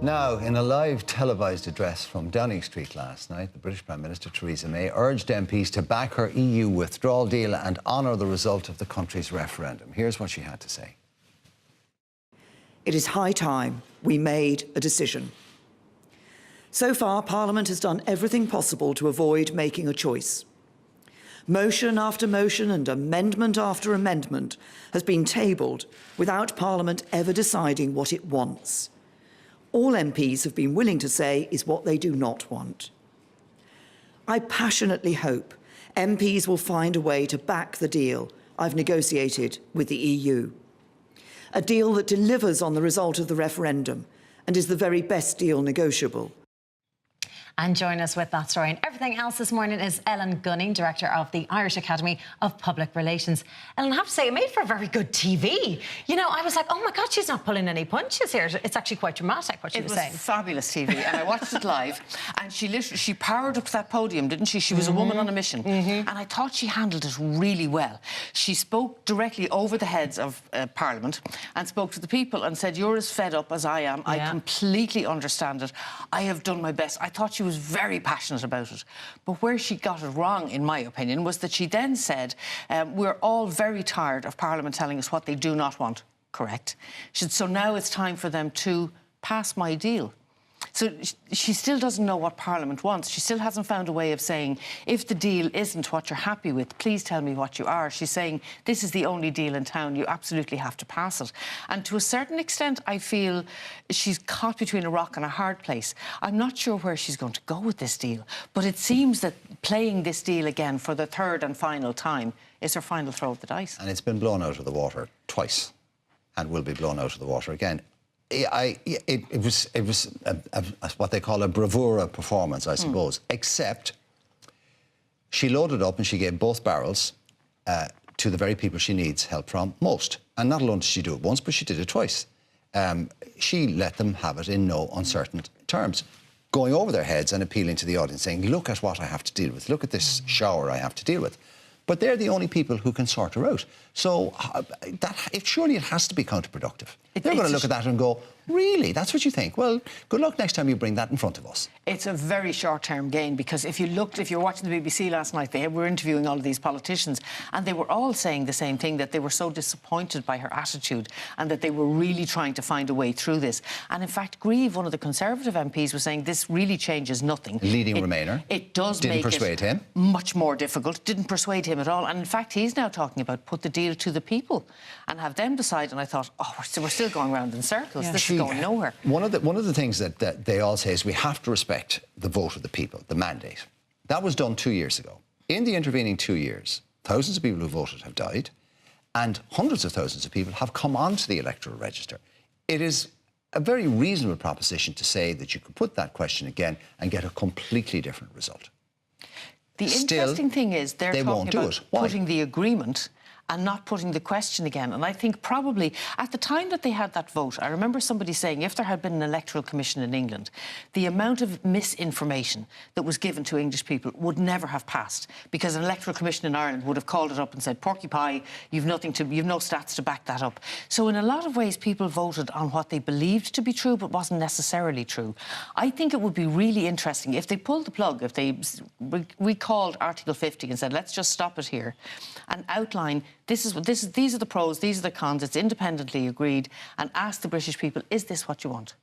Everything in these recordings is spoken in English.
Now, in a live televised address from Downing Street last night, the British Prime Minister Theresa May urged MPs to back her EU withdrawal deal and honour the result of the country's referendum. Here's what she had to say. It is high time we made a decision. So far, Parliament has done everything possible to avoid making a choice. Motion after motion and amendment after amendment has been tabled without Parliament ever deciding what it wants. All MPs have been willing to say is what they do not want. I passionately hope MPs will find a way to back the deal I've negotiated with the EU. A deal that delivers on the result of the referendum and is the very best deal negotiable. And join us with that story and everything else this morning is Ellen Gunning, Director of the Irish Academy of Public Relations. Ellen, I have to say, it made for very good TV. You know, I was like, oh my God, she's not pulling any punches here. It's actually quite dramatic what she was saying. It was fabulous TV, and I watched it live, and she powered up to that podium, didn't she? She was a woman on a mission, and I thought she handled it really well. She spoke directly over the heads of Parliament and spoke to the people and said, you're as fed up as I am. Yeah. I completely understand it. I have done my best. I thought she was very passionate about it. But where she got it wrong, in my opinion, was that she then said, we're all very tired of Parliament telling us what they do not want. Correct. She said, so now it's time for them to pass my deal. So she still doesn't know what Parliament wants. She still hasn't found a way of saying, if the deal isn't what you're happy with, please tell me what you are. She's saying, this is the only deal in town. You absolutely have to pass it. And to a certain extent, I feel she's caught between a rock and a hard place. I'm not sure where she's going to go with this deal, but it seems that playing this deal again for the third and final time is her final throw of the dice. And it's been blown out of the water twice and will be blown out of the water again. It was what they call a bravura performance, I suppose, except she loaded up and she gave both barrels to the very people she needs help from most. And not alone did she do it once, but she did it twice. She let them have it in no uncertain terms, going over their heads and appealing to the audience, saying, look at what I have to deal with, look at this shower I have to deal with. But they're the only people who can sort her out. So surely it has to be counterproductive. They're going to look at that and go, really, that's what you think? Well, good luck next time you bring that in front of us. It's a very short-term gain, because if you were watching the BBC last night, they were interviewing all of these politicians, and they were all saying the same thing, that they were so disappointed by her attitude and that they were really trying to find a way through this. And in fact, Grieve, one of the Conservative MPs, was saying this really changes nothing. Leading Remainer. It does Didn't make persuade him. Much more difficult. Didn't persuade him at all. And in fact, he's now talking about put the deal to the people and have them decide. And I thought, oh, we're still going round in circles. Yeah. This is going nowhere. One of the things that they all say is we have to respect the vote of the people, the mandate. That was done 2 years ago. In the intervening 2 years, thousands of people who voted have died, and hundreds of thousands of people have come onto the electoral register. It is a very reasonable proposition to say that you could put that question again and get a completely different result. The interesting thing is they're talking about putting the agreement and not putting the question again. And I think probably at the time that they had that vote, I remember somebody saying if there had been an electoral commission in England, the amount of misinformation that was given to English people would never have passed, because an electoral commission in Ireland would have called it up and said, porky pie, you've no stats to back that up. So in a lot of ways, people voted on what they believed to be true but wasn't necessarily true. I think it would be really interesting if they pulled the plug, if they recalled Article 50 and said, let's just stop it here and outline these are the pros, these are the cons, it's independently agreed, and ask the British people, is this what you want?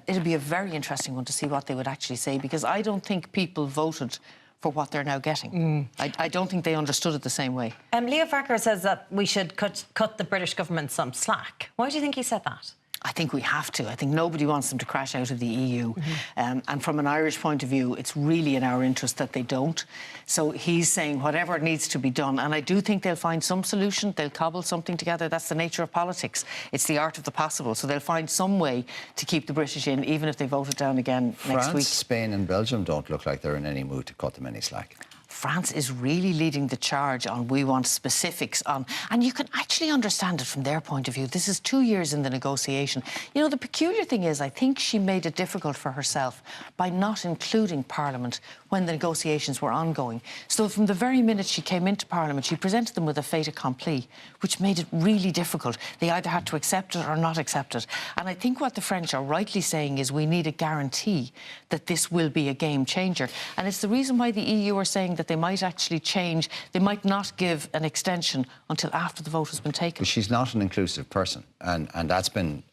It'll be a very interesting one to see what they would actually say, because I don't think people voted for what they're now getting. I don't think they understood it the same way. Leo Varadkar says that we should cut the British government some slack. Why do you think he said that? I think we have to. I think nobody wants them to crash out of the EU. And from an Irish point of view, it's really in our interest that they don't. So he's saying whatever needs to be done. And I do think they'll find some solution. They'll cobble something together. That's the nature of politics. It's the art of the possible. So they'll find some way to keep the British in, even if they vote it down again next week. France, Spain and Belgium don't look like they're in any mood to cut them any slack. France is really leading the charge on we want specifics on, and you can actually understand it from their point of view. This is 2 years in the negotiation. You know, the peculiar thing is I think she made it difficult for herself by not including Parliament when the negotiations were ongoing. So from the very minute she came into Parliament, she presented them with a fait accompli, which made it really difficult. They either had to accept it or not accept it. And I think what the French are rightly saying is we need a guarantee that this will be a game changer. And it's the reason why the EU are saying that they might actually change, they might not give an extension until after the vote has been taken. But she's not an inclusive person, and that's been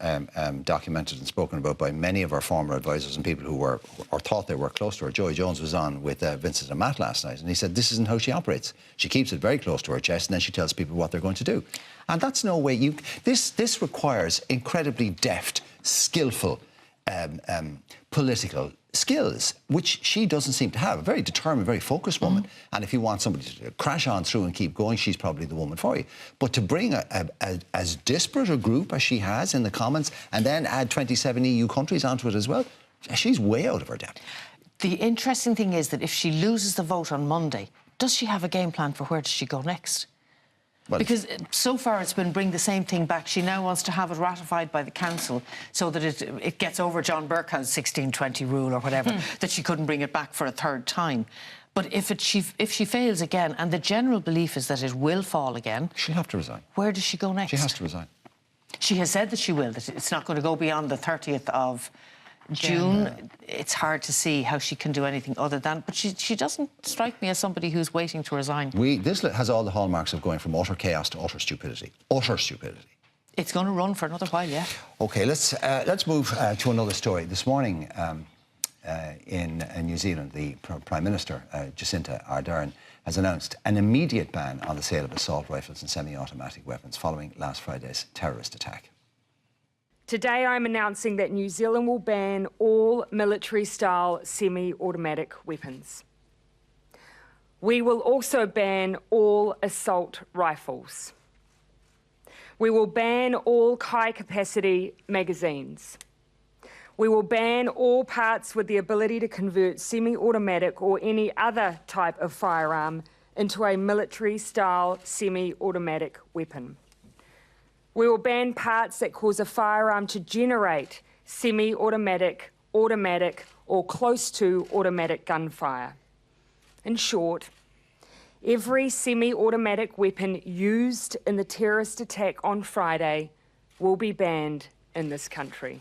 documented and spoken about by many of our former advisors and people who were, or thought they were close to her. Joey Jones was on with Vincent and Matt last night, and he said this isn't how she operates. She keeps it very close to her chest, and then she tells people what they're going to do. And that's no way you... This requires incredibly deft, skillful, political skills, which she doesn't seem to have. A very determined, very focused woman. And if you want somebody to crash on through and keep going, she's probably the woman for you. But to bring as disparate a group as she has in the Commons and then add 27 EU countries onto it as well, she's way out of her depth. The interesting thing is that if she loses the vote on Monday, does she have a game plan for where does she go next? Well, because so far it's been bring the same thing back. She now wants to have it ratified by the council so that it gets over John Burkhouse 1620 rule or whatever, that she couldn't bring it back for a third time. But if she fails again, and the general belief is that it will fall again... She'll have to resign. Where does she go next? She has to resign. She has said that she will, that it's not going to go beyond the 30th of June. It's hard to see how she can do anything other than... But she doesn't strike me as somebody who's waiting to resign. This has all the hallmarks of going from utter chaos to utter stupidity. Utter stupidity. It's going to run for another while, yeah. OK, let's move to another story. This morning in New Zealand, the Prime Minister, Jacinda Ardern, has announced an immediate ban on the sale of assault rifles and semi-automatic weapons following last Friday's terrorist attack. Today I'm announcing that New Zealand will ban all military-style semi-automatic weapons. We will also ban all assault rifles. We will ban all high-capacity magazines. We will ban all parts with the ability to convert semi-automatic or any other type of firearm into a military-style semi-automatic weapon. We will ban parts that cause a firearm to generate semi-automatic, automatic, or close to automatic gunfire. In short, every semi-automatic weapon used in the terrorist attack on Friday will be banned in this country.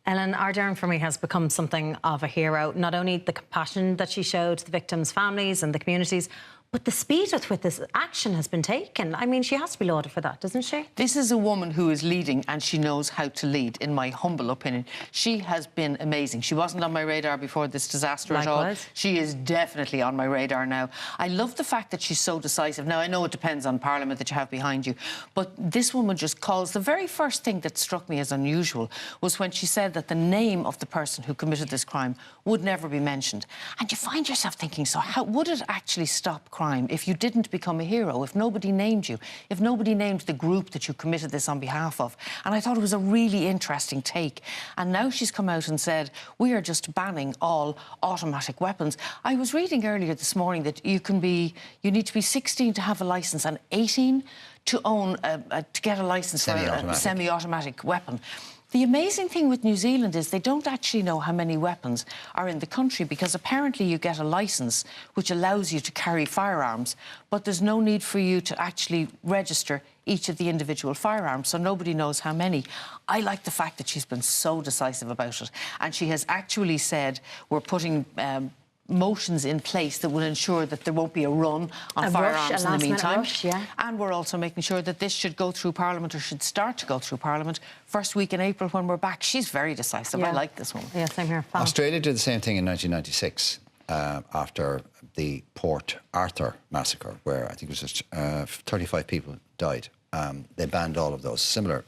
Ellen, Ardern for me has become something of a hero. Not only the compassion that she showed the victims' families and the communities, but the speed with which this action has been taken. I mean, she has to be lauded for that, doesn't she? This is a woman who is leading and she knows how to lead, in my humble opinion. She has been amazing. She wasn't on my radar before this disaster at all. She is definitely on my radar now. I love the fact that she's so decisive. Now, I know it depends on Parliament that you have behind you, but this woman just calls... The very first thing that struck me as unusual was when she said that the name of the person who committed this crime would never be mentioned. And you find yourself thinking, so how would it actually stop crime if you didn't become a hero, if nobody named you, if nobody named the group that you committed this on behalf of? And I thought it was a really interesting take. And now she's come out and said, we are just banning all automatic weapons. I was reading earlier this morning that you need to be 16 to have a licence and 18 to own, to get a licence for a semi-automatic weapon. The amazing thing with New Zealand is they don't actually know how many weapons are in the country, because apparently you get a licence which allows you to carry firearms, but there's no need for you to actually register each of the individual firearms, so nobody knows how many. I like the fact that she's been so decisive about it, and she has actually said we're putting motions in place that will ensure that there won't be a run on firearms in the meantime. And we're also making sure that this should go through Parliament, or should start to go through Parliament, first week in April when we're back. She's very decisive. I like this woman. Yeah, same here. Australia did the same thing in 1996 after the Port Arthur massacre, where I think it was just 35 people died. They banned all of those, similar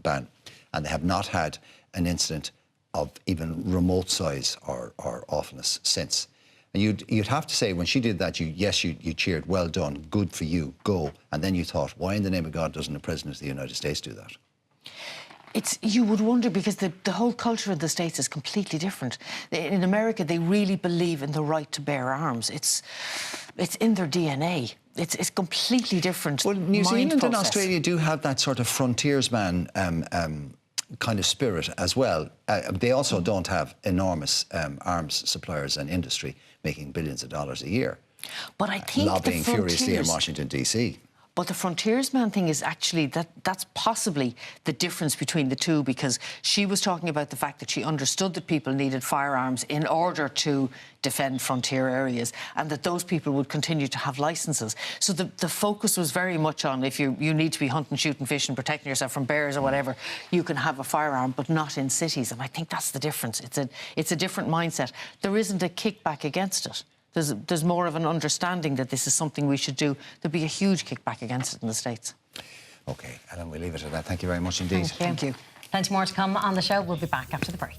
ban, and they have not had an incident of even remote size or awfulness since. And you'd have to say, when she did that, you cheered, well done, good for you, go. And then you thought, why in the name of God doesn't the President of the United States do that? You would wonder, because the whole culture in the States is completely different. In America, they really believe in the right to bear arms. It's in their DNA. It's completely different. Well, New Zealand and process. Australia do have that sort of frontiersman kind of spirit as well. They also don't have enormous arms suppliers and industry making billions of dollars a year. But I think lobbying furiously in Washington, D.C. But the frontiersman thing is actually, that's possibly the difference between the two, because she was talking about the fact that she understood that people needed firearms in order to defend frontier areas, and that those people would continue to have licences. So the focus was very much on, if you need to be hunting, shooting, fishing, protecting yourself from bears or whatever, you can have a firearm, but not in cities. And I think that's the difference. It's a different mindset. There isn't a kickback against it. There's more of an understanding that this is something we should do. There'd be a huge kickback against it in the States. OK, Ellen, we'll leave it at that. Thank you very much indeed. Thank you. Plenty more to come on the show. We'll be back after the break.